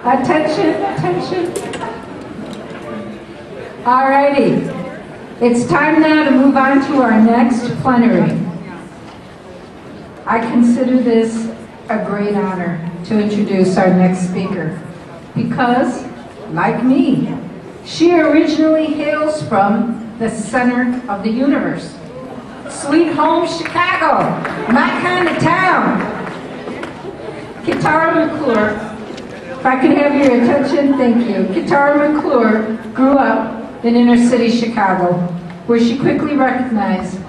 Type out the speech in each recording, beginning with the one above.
Attention, attention. Alrighty. It's time now to move on to our next plenary. I consider this a great honor to introduce our next speaker because, like me, she originally hails from the center of the universe. Sweet home Chicago, my kind of town. Kitara McClure, if I could have your attention, thank you. Kitara McClure grew up in inner city Chicago, where she quickly recognized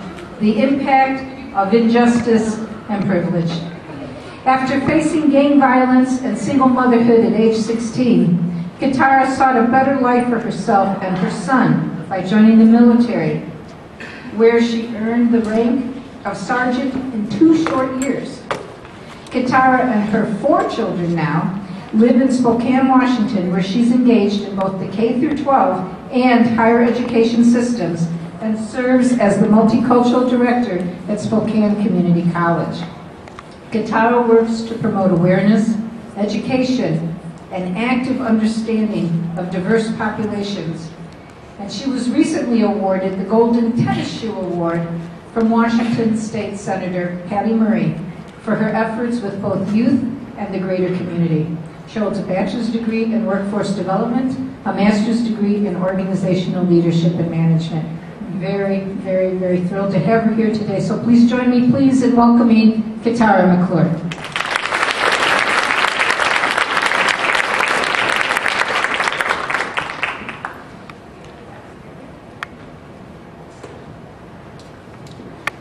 the impact of injustice and privilege. After facing gang violence and single motherhood at age 16, Kitara sought a better life for herself and her son by joining the military, where she earned the rank of sergeant in 2 short years. Kitara and her 4 children now live in Spokane, Washington, where she's engaged in both the K-12 and higher education systems and serves as the multicultural director at Spokane Community College. Kitara works to promote awareness, education, and active understanding of diverse populations. And she was recently awarded the Golden Tennis Shoe Award from Washington State Senator Patty Murray for her efforts with both youth and the greater community. She holds a bachelor's degree in workforce development, a master's degree in organizational leadership and management. Very, very, very thrilled to have her here today. So please join me, please, in welcoming Kitara McClure.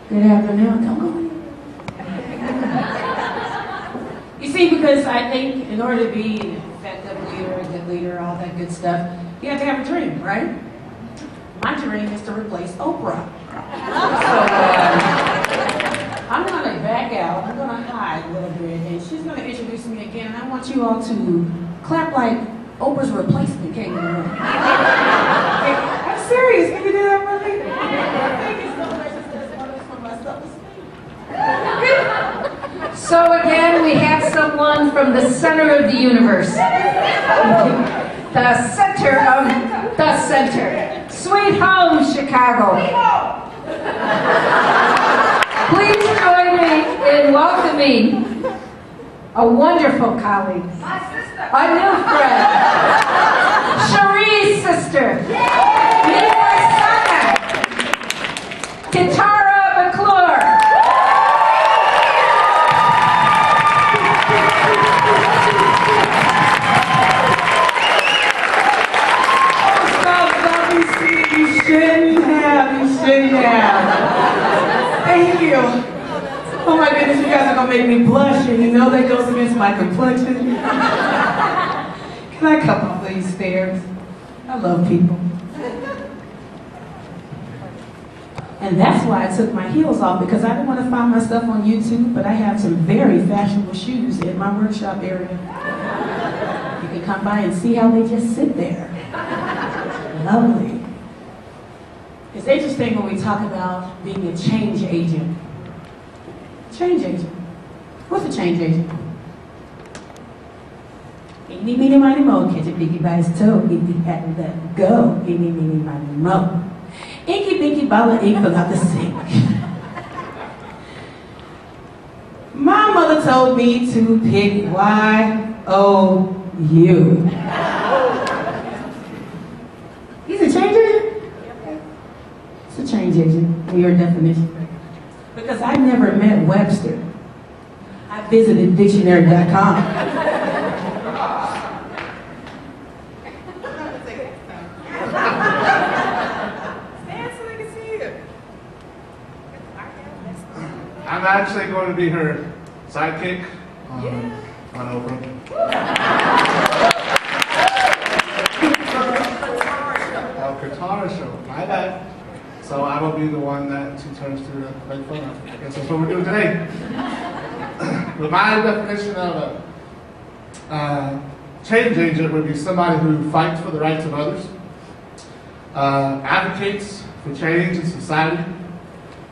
Good afternoon. Don't go. You see, because I think in order to be an effective leader, a good leader, all that good stuff, you have to have a dream, right? My dream is to replace Oprah. So I'm going to back out. I'm going to hide a little bit, and she's going to introduce me again. And I want you all to clap like Oprah's replacement came in the room. I'm serious. Can you do that for me? Thank you so much. It's one for my self-esteem. So again, we have someone from the center of the universe. The center of the center. Sweet home, Chicago. Please join me in welcoming a wonderful colleague, a new friend, Cherie's sister, Kitara McClure. Thank you. Oh my goodness, you guys are gonna make me blush, and you know that goes against my complexion. Can I come up these stairs? I love people. And that's why I took my heels off, because I didn't want to find myself on YouTube, but I have some very fashionable shoes in my workshop area. You can come by and see how they just sit there. Lovely. It's interesting when we talk about being a change agent. Change agent. What's a change agent? Eeny, meeny, miny, mo. Catch a piggy by his toe. If he hadn't let go. Eeny, meeny, miny, mo. Inky, pinky, ball of ink fell out the sink. My mother told me to pick Y-O-U. He's a change agent? It's a change agent, in your definition. Because I never met Webster. I visited dictionary.com. Stand so they can see you. I'm actually going to be her sidekick on Oprah. Kitara show, my bad. So I will be the one that she turns to make fun of. I guess that's what we're doing today. But my definition of a change agent would be somebody who fights for the rights of others, advocates for change in society,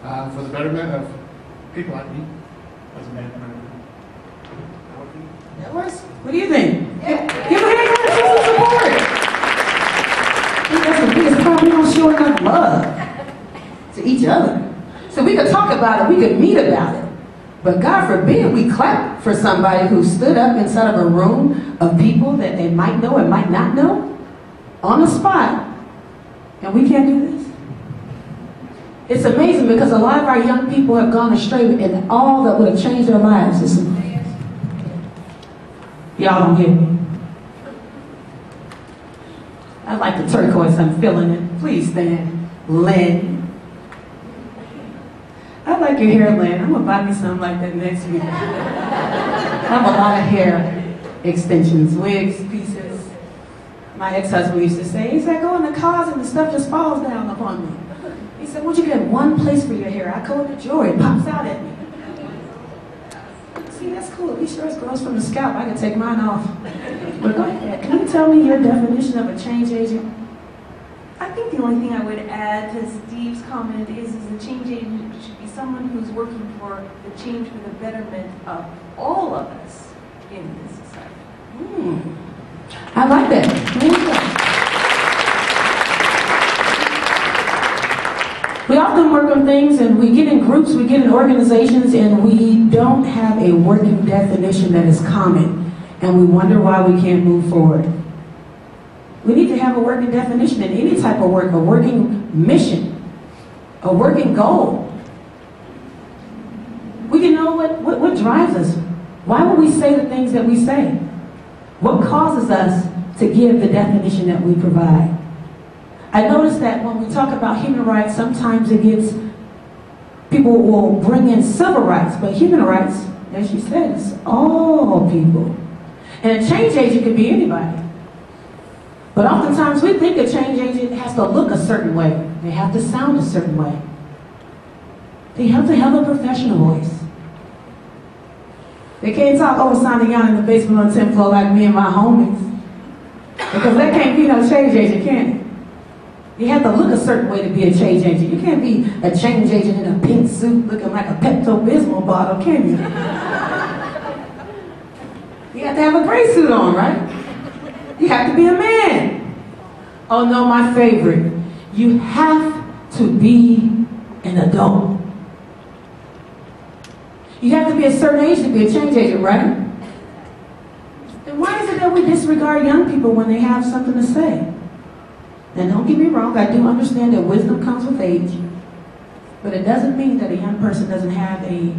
for the betterment of people like me, as a man. That works? What do you think? Yeah. Give a hand clap, show some support. I think that's the biggest problem. We don't show enough love to each other. So we could talk about it, we could meet about it. But God forbid we clap for somebody who stood up inside of a room of people that they might know and might not know on the spot. And we can't do this. It's amazing because a lot of our young people have gone astray and all that would have changed their lives is y'all don't get me. I like the turquoise, I'm feeling it. Please stand. Lynn. I like your hair, Lynn. I'm gonna buy me something like that next week. I have a lot of hair extensions, wigs, pieces. My ex-husband used to say, he said, go in the closet and the stuff just falls down upon me. He said, won't you get one place for your hair? I call it joy. It pops out at me. See, that's cool. At least yours grows from the scalp. I can take mine off. But go ahead. Can you tell me your definition of a change agent? I think the only thing I would add to Steve's comment is a change agent should be someone who's working for the change for the betterment of all of us in this society. I like that. We often work on things and we get in groups, we get in organizations, and we don't have a working definition that is common. And we wonder why we can't move forward. We need to have a working definition in any type of work, a working mission, a working goal. We can know what drives us. Why would we say the things that we say? What causes us to give the definition that we provide? I noticed that when we talk about human rights, sometimes it gets, people will bring in civil rights, but human rights, as you said, is all people. And a change agent could be anybody. But oftentimes we think a change agent has to look a certain way. They have to sound a certain way. They have to have a professional voice. They can't talk over sounding out in the basement on the 10th floor like me and my homies. Because that can't be no change agent, can it? You have to look a certain way to be a change agent. You can't be a change agent in a pink suit looking like a Pepto-Bismol bottle, can you? You have to have a gray suit on, right? You have to be a man. Oh no, my favorite. You have to be an adult. You have to be a certain age to be a change agent, right? And why is it that we disregard young people when they have something to say? And don't get me wrong, I do understand that wisdom comes with age, but it doesn't mean that a young person doesn't have an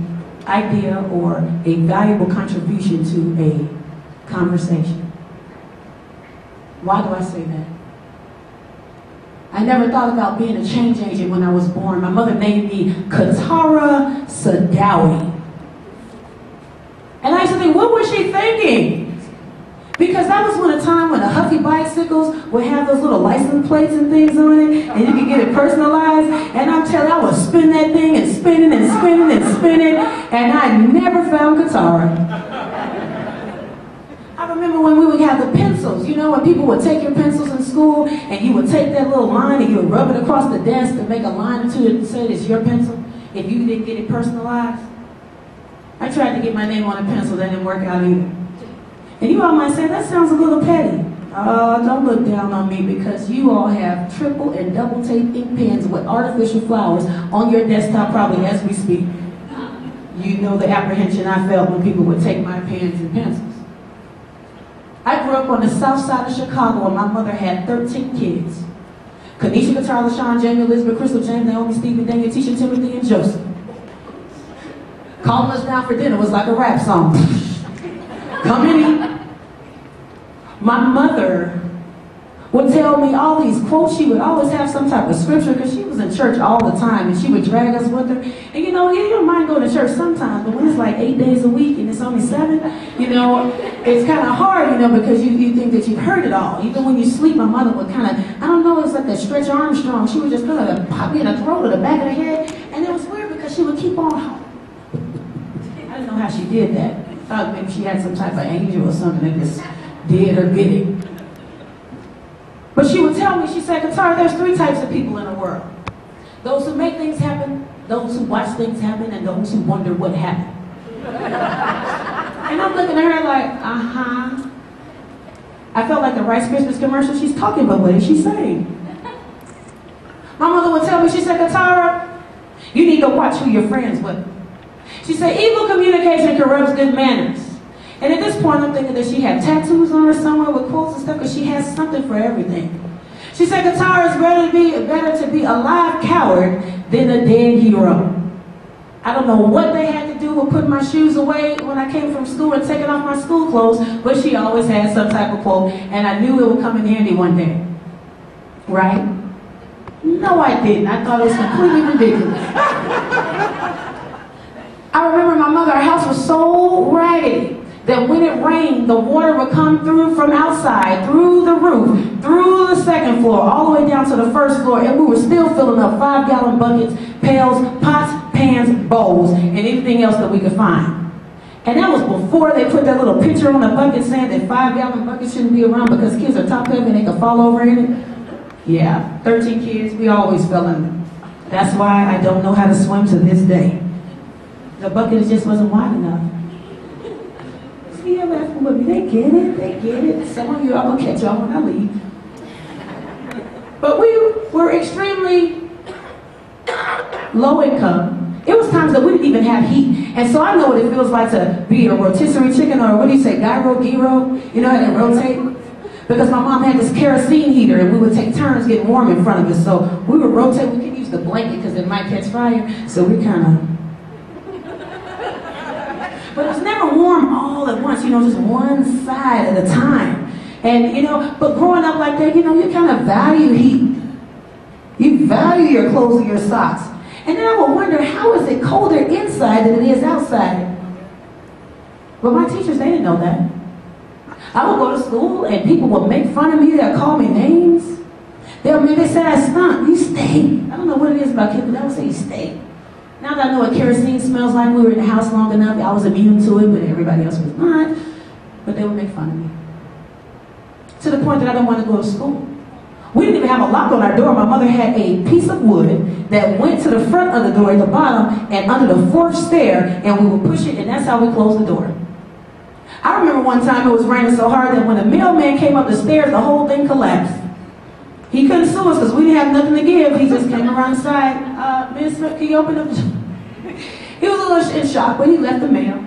idea or a valuable contribution to a conversation. Why do I say that? I never thought about being a change agent when I was born. My mother named me Kitara McClure. And I used to think, what was she thinking? Because that was when a time when the Huffy bicycles would have those little license plates and things on it, and you could get it personalized. And I'm telling you, I would spin that thing and spinning and spinning and spinning, and I never found Kitara. I remember when we would have the pencils, you know, when people would take your pencils in school, and you would take that little line and you would rub it across the desk and make a line or two and say it's your pencil, if you didn't get it personalized. I tried to get my name on a pencil, that didn't work out either. And you all might say, that sounds a little petty. Don't look down on me because you all have triple and double tape ink pens with artificial flowers on your desktop probably as we speak. You know the apprehension I felt when people would take my pens and pencils. I grew up on the south side of Chicago and my mother had 13 kids. Kanisha, Katara, LaShawn, Jamie, Elizabeth, Crystal, James, Naomi, Stephen, Daniel, Tisha, Timothy, and Joseph. Calling us down for dinner was like a rap song. Come in, eat. My mother would tell me all these quotes. She would always have some type of scripture because she was in church all the time and she would drag us with her. And you know, you don't mind going to church sometimes, but when it's like 8 days a week and it's only 7, you know, it's kind of hard, you know, because you think that you've heard it all. Even when you sleep, my mother would kind of, I don't know, it's like that Stretch Armstrong. She would just kind of pop me in the throat or the back of the head. And it was weird because she would keep on. I didn't know how she did that. I thought maybe she had some type of angel or something that just did her bidding. But she would tell me, she said, Katara, there's 3 types of people in the world. Those who make things happen, those who watch things happen, and those who wonder what happened. And I'm looking at her like, uh-huh. I felt like the Rice Krispies commercial. She's talking, but what is she saying? My mother would tell me, she said, Kitara, you need to watch who you're friends with. She said, evil communication corrupts good manners. And at this point, I'm thinking that she had tattoos on her somewhere with quotes and stuff, because she has something for everything. She said, Kitara, it's better to be a live coward than a dead hero. I don't know what they had to do with putting my shoes away when I came from school and taking off my school clothes, but she always had some type of quote, and I knew it would come in handy one day. Right? No, I didn't. I thought it was completely ridiculous. I remember my mother, our house was so raggedy that when it rained, the water would come through from outside, through the roof, through the second floor, all the way down to the first floor, and we were still filling up 5-gallon buckets, pails, pots, pans, bowls, and anything else that we could find. And that was before they put that little picture on the bucket saying that 5-gallon buckets shouldn't be around because kids are top heavy and they could fall over in it. Yeah, 13 kids, we always fell in them. That's why I don't know how to swim to this day. The bucket just wasn't wide enough. See, they're laughing with me. They get it, they get it. Some of you, I'm gonna catch y'all when I leave. But we were extremely low income. It was times that we didn't even have heat. And so I know what it feels like to be a rotisserie chicken, or what do you say, gyro. You know how they rotate? Because my mom had this kerosene heater and we would take turns getting warm in front of us. So we would rotate. We could use the blanket because it might catch fire. So we kind of... But it was never warm all at once, you know, just one side at a time. And, you know, but growing up like that, you know, you kind of value heat. You value your clothes and your socks. And then I would wonder, how is it colder inside than it is outside? But my teachers, they didn't know that. I would go to school and people would make fun of me. They'd call me names. They said I stunk. You stink. I don't know what it is about kids, but they would say you stink. Now that I know what kerosene smells like, we were in the house long enough, I was immune to it, but everybody else was not. But they would make fun of me. To the point that I didn't want to go to school. We didn't even have a lock on our door. My mother had a piece of wood that went to the front of the door at the bottom and under the fourth stair, and we would push it, and that's how we closed the door. I remember one time it was raining so hard that when the mailman came up the stairs, the whole thing collapsed. He couldn't sue us because we didn't have nothing to give. He just came around the side. Miss Smith, can you open up the door? He was a little in shock, but he left the mail.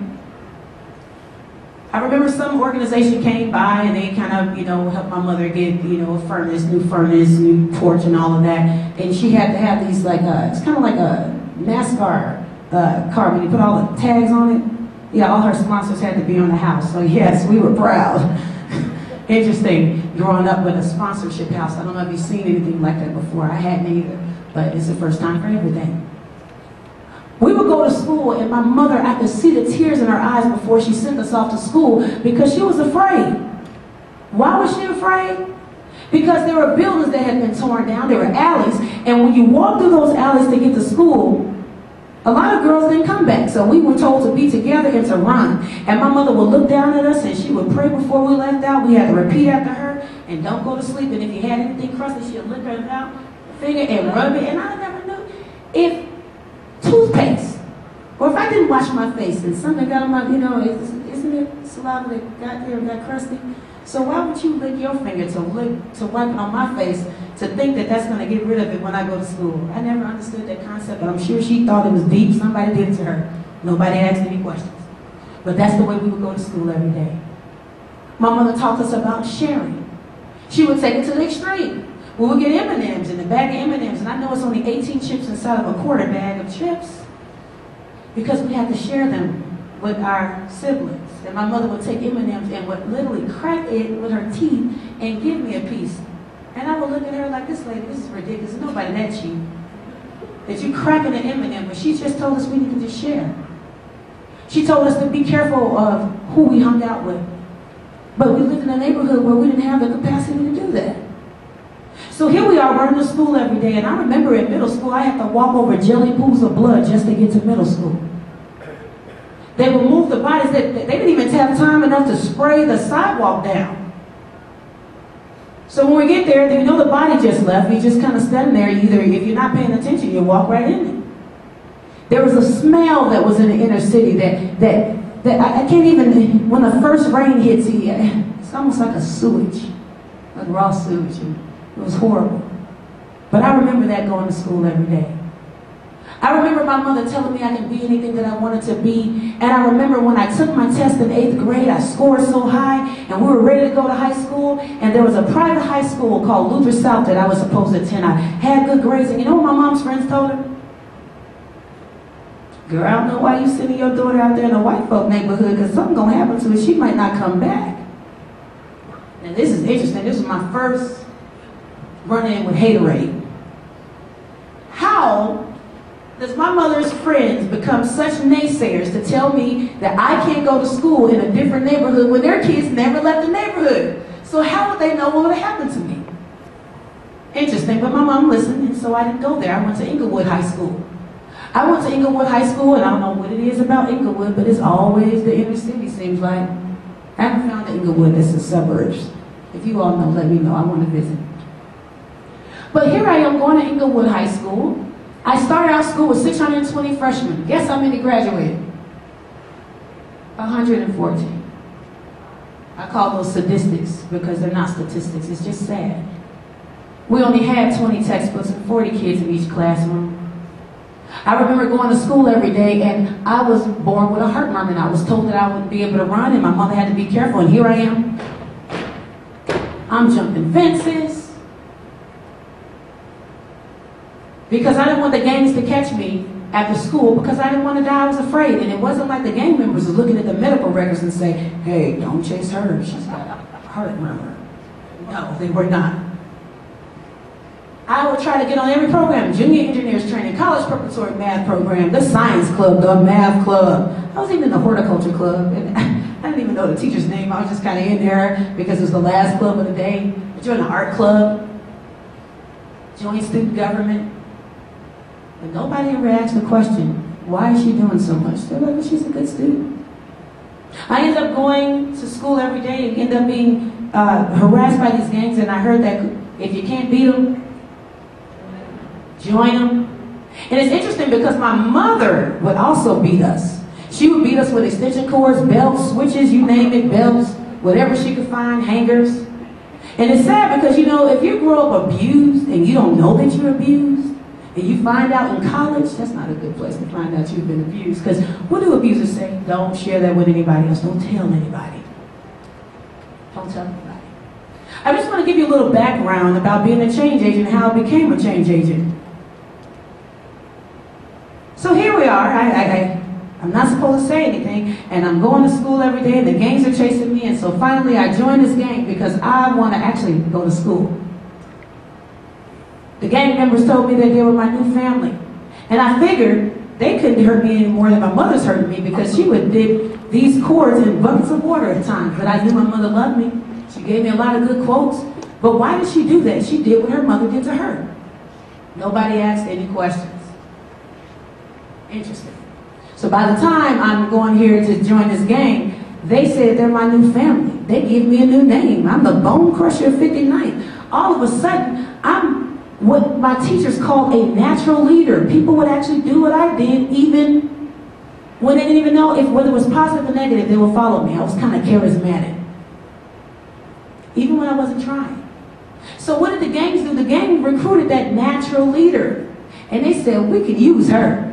I remember some organization came by and they kind of, you know, helped my mother get, you know, a new furnace, new porch and all of that. And she had to have these like, it's kind of like a NASCAR car when you put all the tags on it. Yeah, all her sponsors had to be on the house. So yes, we were proud. Interesting, growing up with a sponsorship house. I don't know if you've seen anything like that before. I hadn't either, but it's the first time for everything. We would go to school and my mother, I could see the tears in her eyes before she sent us off to school because she was afraid. Why was she afraid? Because there were buildings that had been torn down, there were alleys, and when you walk through those alleys to get to school, a lot of girls didn't come back, so we were told to be together and to run. And my mother would look down at us and she would pray before we left out. We had to repeat after her, and don't go to sleep. And if you had anything crusty, she'd lick her out, finger, and rub it. And I never knew if toothpaste, or if I didn't wash my face and something got on my, you know, isn't it saliva that got there and got crusty? So why would you lick your finger to wipe it on my face to think that that's going to get rid of it when I go to school? I never understood that concept, but I'm sure she thought it was deep. Somebody did it to her. Nobody asked any questions. But that's the way we would go to school every day. My mother taught us about sharing. She would take it to the extreme. We would get M&Ms in the bag of M&Ms, and I know it's only 18 chips inside of a quarter bag of chips because we had to share them with our siblings. And my mother would take M&Ms and would literally crack it with her teeth and give me a piece. And I would look at her like, this lady, this is ridiculous. There's nobody that cheap. That you cracking an M&M, but she just told us we need to just share. She told us to be careful of who we hung out with. But we lived in a neighborhood where we didn't have the capacity to do that. So here we are running to school every day, and I remember in middle school I had to walk over jelly pools of blood just to get to middle school. They would move the bodies. They didn't even have time enough to spray the sidewalk down. So when we get there, you know the body just left. You just kind of stand there. Either if you're not paying attention, you walk right in it. There was a smell that was in the inner city that that I can't even, when the first rain hits, it's almost like a sewage, like raw sewage. It was horrible. But I remember that going to school every day. I remember my mother telling me I could be anything that I wanted to be. And I remember when I took my test in 8th grade, I scored so high, and we were ready to go to high school. And there was a private high school called Luther South that I was supposed to attend. I had good grades, and you know what my mom's friends told her? Girl, I don't know why you sending your daughter out there in a white folk neighborhood, because something's going to happen to her. She might not come back. And this is interesting. This was my first run-in with haterade. How does my mother's friends become such naysayers to tell me that I can't go to school in a different neighborhood when their kids never left the neighborhood? So how would they know what would happen to me? Interesting, but my mom listened, and so I didn't go there. I went to Inglewood High School. I went to Inglewood High School, and I don't know what it is about Inglewood, but it's always the inner city, seems like. I haven't found Inglewood that's the suburbs. If you all know, let me know. I want to visit. But here I am going to Inglewood High School. I started out school with 620 freshmen. Guess how many graduated? 114. I call those statistics because they're not statistics. It's just sad. We only had 20 textbooks and 40 kids in each classroom. I remember going to school every day, and I was born with a heart murmur. I was told that I wouldn't be able to run, and my mother had to be careful, and here I am. I'm jumping fences because I didn't want the gangs to catch me after school because I didn't want to die. I was afraid, and it wasn't like the gang members were looking at the medical records and say, hey, don't chase her, she's got a heart murmur. No, they were not. I would try to get on every program, junior engineers training, college preparatory math program, the science club, the math club. I was even in the horticulture club, and I didn't even know the teacher's name. I was just kind of in there because it was the last club of the day. I joined the art club, joined student government. But nobody ever asked the question, why is she doing so much? They're like, well, she's a good student. I ended up going to school every day and ended up being harassed by these gangs, and I heard that if you can't beat them, join them. And it's interesting because my mother would also beat us. She would beat us with extension cords, belts, switches, you name it, belts, whatever she could find, hangers. And it's sad because, you know, if you grow up abused and you don't know that you're abused, and you find out in college, that's not a good place to find out you've been abused. Because what do abusers say? Don't share that with anybody else. Don't tell anybody. Don't tell anybody. I just want to give you a little background about being a change agent and how I became a change agent. So here we are. I'm not supposed to say anything, and I'm going to school every day, and the gangs are chasing me, and so finally I joined this gang because I want to actually go to school. The gang members told me that they were my new family, and I figured they couldn't hurt me any more than my mother's hurting me because she would dip these cords in buckets of water at times, but I knew my mother loved me. She gave me a lot of good quotes, but why did she do that? She did what her mother did to her. Nobody asked any questions. Interesting. So by the time I'm going here to join this gang, they said they're my new family. They give me a new name. I'm the Bone Crusher 59. All of a sudden, I'm what my teachers called a natural leader. People would actually do what I did even when they didn't even know whether it was positive or negative, they would follow me. I was kind of charismatic. Even when I wasn't trying. So what did the gangs do? The gang recruited that natural leader. And they said, we could use her.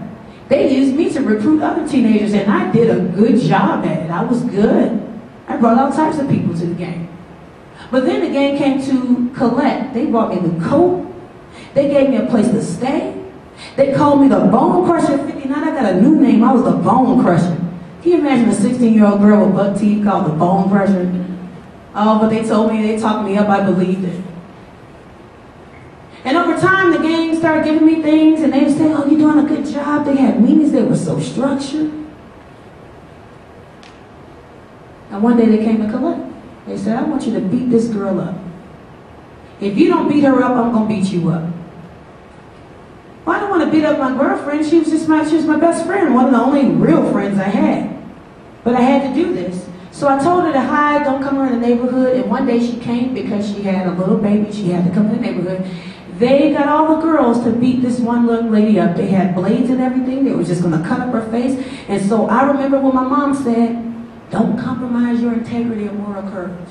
They used me to recruit other teenagers, and I did a good job at it. I was good. I brought all types of people to the gang. But then the gang came to collect. They brought me a new coat. They gave me a place to stay. They called me the Bone Crusher 59. I got a new name. I was the Bone Crusher. Can you imagine a 16-year-old girl with buck teeth called the Bone Crusher? Oh, but they told me, they talked me up. I believed it. And over time, the gang started giving me things, and they would say, oh, you're doing a good job. They had meetings. They were so structured. And one day they came to collect. They said, I want you to beat this girl up. If you don't beat her up, I'm going to beat you up. Well, I didn't want to beat up my girlfriend. She was my best friend, one of the only real friends I had. But I had to do this. So I told her to hide, don't come around the neighborhood. And one day she came because she had a little baby. She had to come to the neighborhood. They got all the girls to beat this one little lady up. They had blades and everything. They were just going to cut up her face. And so I remember when my mom said, don't compromise your integrity and moral courage.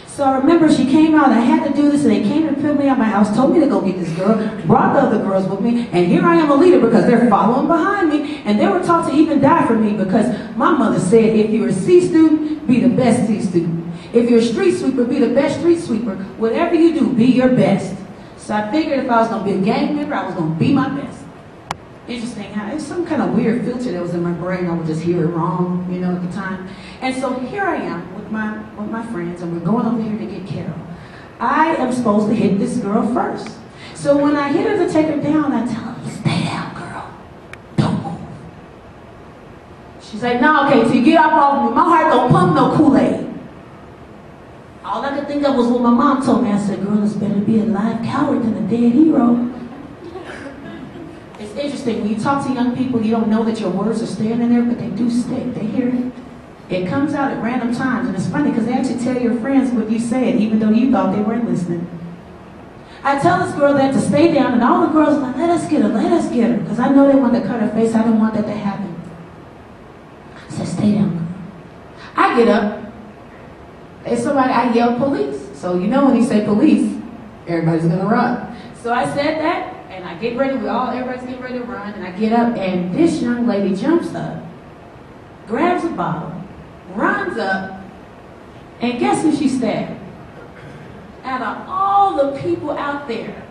So I remember she came out, I had to do this, and they came and picked me out of my house, told me to go get this girl, brought the other girls with me, and here I am a leader because they're following behind me, and they were taught to even die for me because my mother said, if you're a C student, be the best C student. If you're a street sweeper, be the best street sweeper. Whatever you do, be your best. So I figured if I was going to be a gang member, I was going to be my best. Interesting how it's some kind of weird filter that was in my brain. I would just hear it wrong, you know, at the time. And so here I am with my friends, and we're going over here to get Carol. I am supposed to hit this girl first. So when I hit her to take her down, I tell her, stay down, girl. Don't move. She's like, no, okay, till you get up off me. My heart don't pump no Kool-Aid. All I could think of was what my mom told me. I said, girl, it's better to be a live coward than a dead hero. It's interesting, when you talk to young people, you don't know that your words are staying in there, but they do stick. They hear it. It comes out at random times, and it's funny because they actually tell your friends what you said, even though you thought they weren't listening. I tell this girl that to stay down, and all the girls are like, let us get her, because I know they wanted to cut her face. I didn't want that to happen. I said, stay down, girl. I get up, and I yell police. So you know when you say police, everybody's gonna run. So I said that, and I get ready, everybody's getting ready to run, and I get up, and this young lady jumps up, grabs a bottle, runs up, and guess who she stabbed? Out of all the people out there,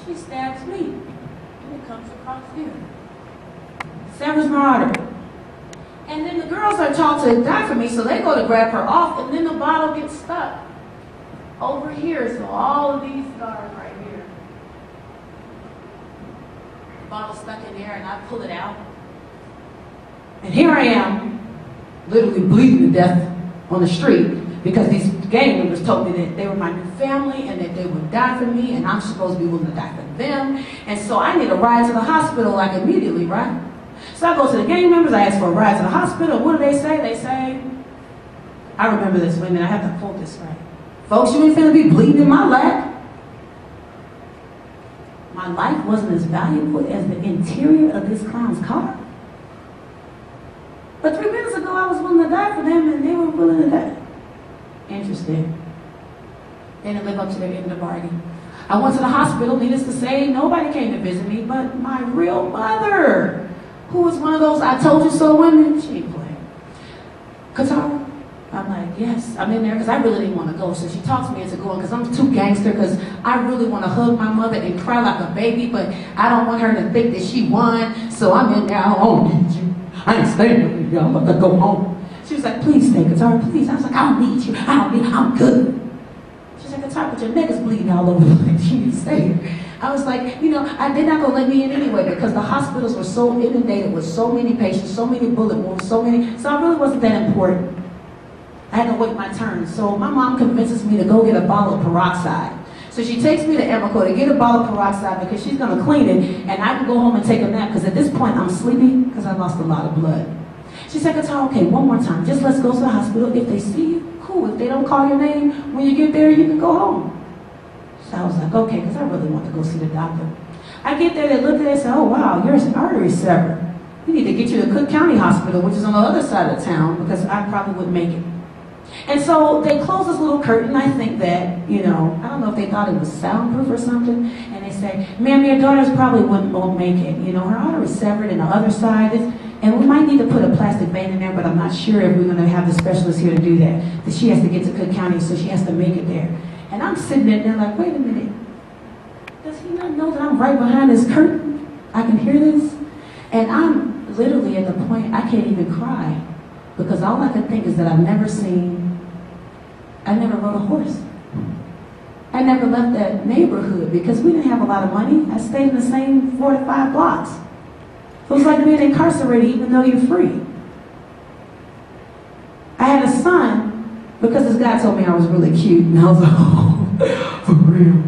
she stabs me. And it comes across here. Severs my artery. And then the girls are taught to die for me, so they go to grab her off, and then the bottle gets stuck over here. So all of these scars right here. The bottle stuck in there, and I pull it out. And here I am, literally bleeding to death on the street because these gang members told me that they were my new family and that they would die for me, and I'm supposed to be willing to die for them. And so I need a ride to the hospital like immediately, right? So I go to the gang members, I ask for a ride to the hospital. What do they say? They say, I remember this, wait a minute, I have to quote this right. Folks, you ain't finna be bleeding in my lap. My life wasn't as valuable as the interior of this clown's car. But 3 minutes ago, I was willing to die for them, and they were willing to die. Interesting. They didn't live up to their end of the bargain. I went to the hospital, needless to say, nobody came to visit me, but my real mother, who was one of those I told you so women, she ain't playing. Kitara? I'm like, yes, I'm in there because I really didn't want to go. So she talks me into going because I'm too gangster because I really want to hug my mother and cry like a baby, but I don't want her to think that she won. So I'm in there, I don't need you. I ain't staying with you, I'm about to go home. She was like, please stay, Kitara, please. I was like, I don't need you, I'm good. She's like, Kitara, but your neck is bleeding all over the place. You need to stay here. I was like, you know, they're not gonna let me in anyway because the hospitals were so inundated with so many patients, so many bullet wounds, so I really wasn't that important. I had to wait my turn. So my mom convinces me to go get a bottle of peroxide. So she takes me to Emco to get a bottle of peroxide because she's gonna clean it and I can go home and take a nap because at this point I'm sleepy because I lost a lot of blood. She said, Kitara, okay, one more time. Just let's go to the hospital. If they see you, cool. If they don't call your name, when you get there, you can go home. So I was like, okay, because I really want to go see the doctor. I get there, they look at it and say, oh wow, your artery is severed. We need to get you to Cook County Hospital, which is on the other side of town because I probably wouldn't make it. And so they closed this little curtain. I think that, you know, I don't know if they thought it was soundproof or something. And they say, ma'am, your daughter's probably won't make it. You know, her artery is severed and the other side is, and we might need to put a plastic vein in there, but I'm not sure if we're going to have the specialist here to do that. That she has to get to Cook County, so she has to make it there. And I'm sitting there like, wait a minute. Does he not know that I'm right behind this curtain? I can hear this. And I'm literally at the point I can't even cry. Because all I can think is that I never rode a horse. I never left that neighborhood because we didn't have a lot of money. I stayed in the same 4 to 5 blocks. It was like being incarcerated even though you're free. I had a son because this guy told me I was really cute and I was like, oh, for real.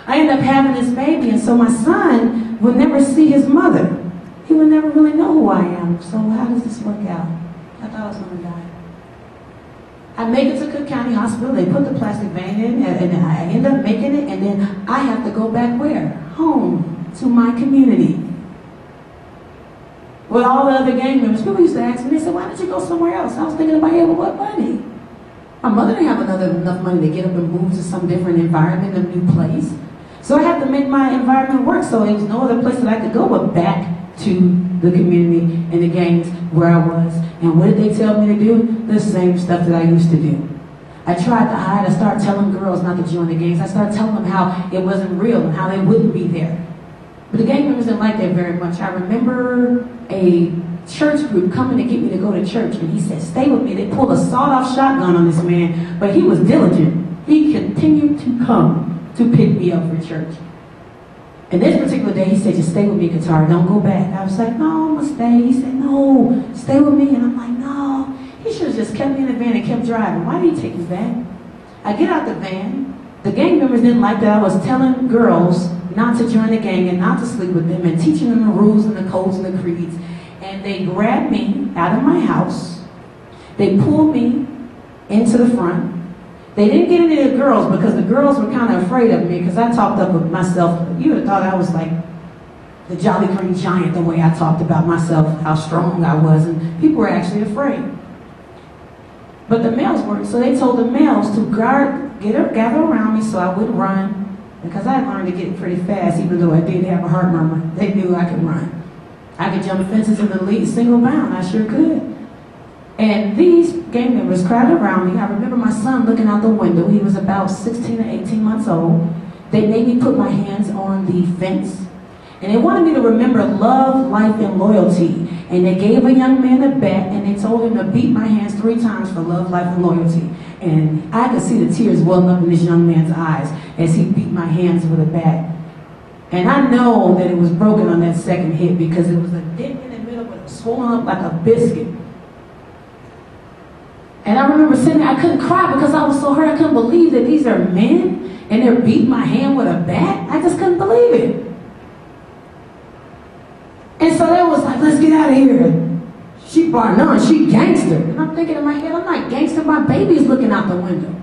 I ended up having this baby and so my son would never see his mother. He would never really know who I am. So how does this work out? I thought I was going to die. I make it to Cook County Hospital. They put the plastic vein in, and I end up making it. And and then I have to go back where? Home, to my community. With all the other gang members, people used to ask me, they said, why did you go somewhere else? I was thinking about, yeah, but what money? My mother didn't have enough money to get up and move to some different environment, a new place. So I had to make my environment work, so there was no other place that I could go but back to the community and the gangs where I was. And what did they tell me to do? The same stuff that I used to do. I tried to hide. I started telling girls not to join the gangs. I started telling them how it wasn't real and how they wouldn't be there. But the gang members didn't like that very much. I remember a church group coming to get me to go to church, and he said, stay with me. They pulled a sawed-off shotgun on this man, but he was diligent. He continued to come to pick me up for church. And this particular day, he said, just stay with me, Kitara, don't go back. I was like, no, I'm gonna stay. He said, no, stay with me. And I'm like, no. He should have just kept me in the van and kept driving. Why did he take his van? I get out the van. The gang members didn't like that I was telling girls not to join the gang and not to sleep with them and teaching them the rules and the codes and the creeds. And they grabbed me out of my house. They pulled me into the front. They didn't get any of the girls because the girls were kind of afraid of me because I talked up with myself. You would have thought I was like the Jolly Green Giant the way I talked about myself, how strong I was, and people were actually afraid. But the males weren't, so they told the males to gather around me so I wouldn't run, because I had learned to get pretty fast, even though I did have a heart murmur. They knew I could run. I could jump fences in the lead single bound. I sure could. And these gang members crowded around me. I remember my son looking out the window. He was about 16 or 18 months old. They made me put my hands on the fence. And they wanted me to remember love, life, and loyalty. And they gave a young man a bat, and they told him to beat my hands 3 times for love, life, and loyalty. And I could see the tears welling up in this young man's eyes as he beat my hands with a bat. And I know that it was broken on that second hit because it was a dent in the middle, but it was swollen up like a biscuit. And I remember sitting there, I couldn't cry because I was so hurt. I couldn't believe that these are men and they're beating my hand with a bat. I just couldn't believe it. And so they was like, let's get out of here. She bar none, she gangster. And I'm thinking in my head, I'm not gangster, my baby's looking out the window.